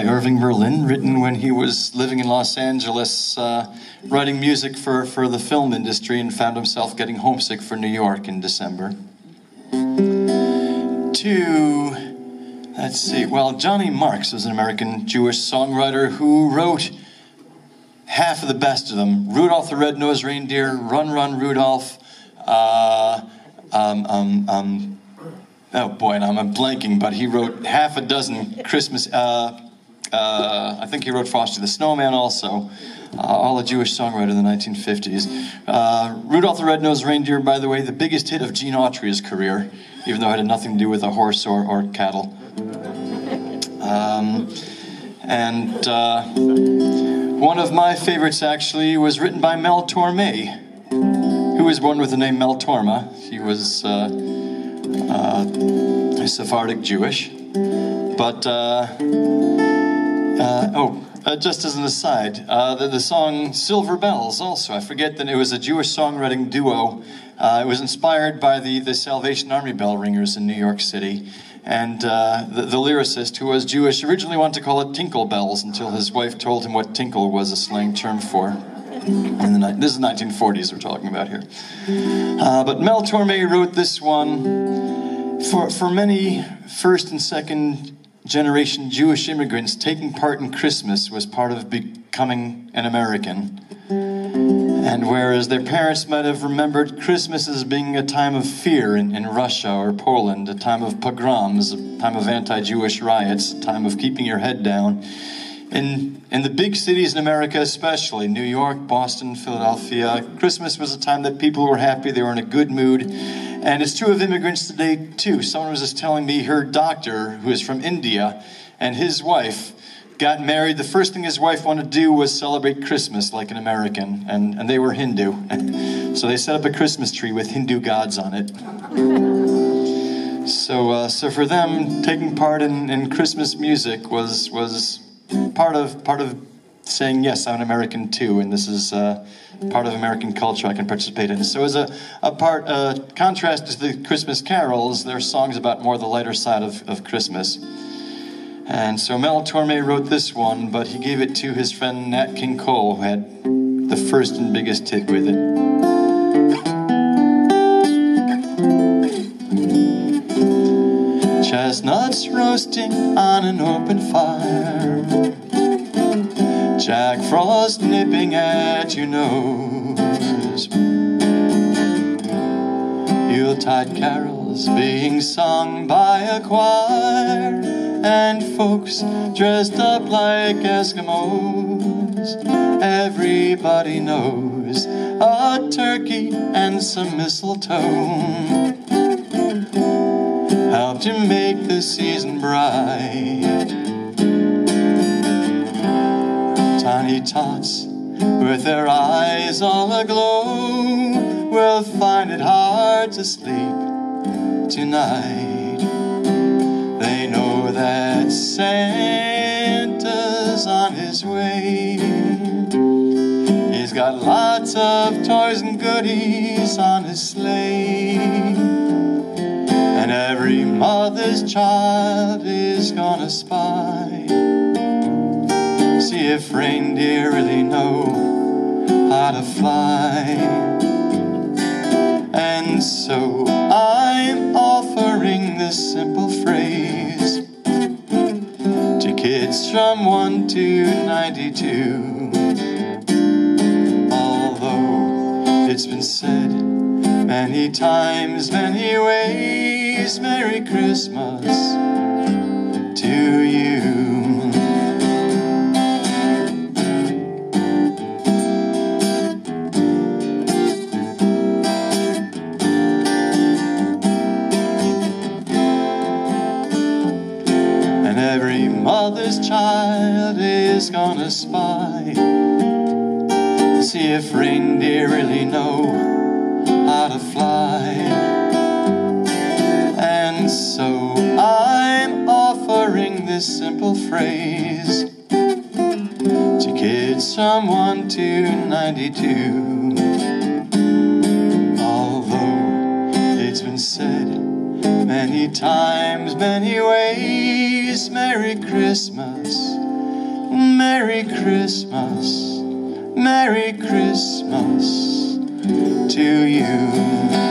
Irving Berlin, written when he was living in Los Angeles, writing music for the film industry, and found himself getting homesick for New York in December. Let's see, well, Johnny Marks was an American Jewish songwriter who wrote half of the best of them. Rudolph the Red-Nosed Reindeer, Run, Run, Rudolph, oh boy, and I'm blanking, but he wrote half a dozen Christmas, I think he wrote Frosty the Snowman also, all a Jewish songwriter in the 1950s. Rudolph the Red-Nosed Reindeer, by the way, the biggest hit of Gene Autry's career, even though it had nothing to do with a horse or cattle. One of my favorites, actually, was written by Mel Torme, who was born with the name Mel Torma. He was Sephardic Jewish. But, just as an aside, the song Silver Bells also, I forget that it was a Jewish songwriting duo. It was inspired by the Salvation Army bell ringers in New York City. And the lyricist, who was Jewish, originally wanted to call it Tinkle Bells until his wife told him what tinkle was a slang term for. This is 1940s we're talking about here. But Mel Torme wrote this one. For many first and second generation Jewish immigrants, taking part in Christmas was part of becoming an American. And whereas their parents might have remembered Christmas as being a time of fear in Russia or Poland, a time of pogroms, a time of anti-Jewish riots, a time of keeping your head down, in the big cities in America especially, New York, Boston, Philadelphia, Christmas was a time that people were happy, they were in a good mood. And it's true of immigrants today, too. Someone was just telling me her doctor, who is from India, and his wife got married. The first thing his wife wanted to do was celebrate Christmas like an American, and they were Hindu. So they set up a Christmas tree with Hindu gods on it. So for them, taking part in Christmas music was part of saying, yes, I'm an American too, and this is part of American culture I can participate in. So as a contrast to the Christmas carols, there are songs about more the lighter side of Christmas. And so Mel Torme wrote this one, but he gave it to his friend Nat King Cole, who had the first and biggest hit with it. Chestnuts roasting on an open fire, Jack Frost nipping at your nose, Yuletide carols being sung by a choir, and folks dressed up like Eskimos. Everybody knows a turkey and some mistletoe help to make the season bright. Tiny tots with their eyes all aglow will find it hard to sleep tonight. They know that Santa's on his way. He's got lots of toys and goodies on his sleigh, and every mother's child is gonna spy, see if reindeer really know how to fly. And so I'm offering this simple phrase to kids from 1 to 92. Although it's been said many times, many ways, Merry Christmas to you. Every mother's child is gonna spy, see if reindeer really know how to fly. And so I'm offering this simple phrase to kids from 1 to 92. Although it's been said many times, many ways, please. Merry Christmas, Merry Christmas, Merry Christmas to you.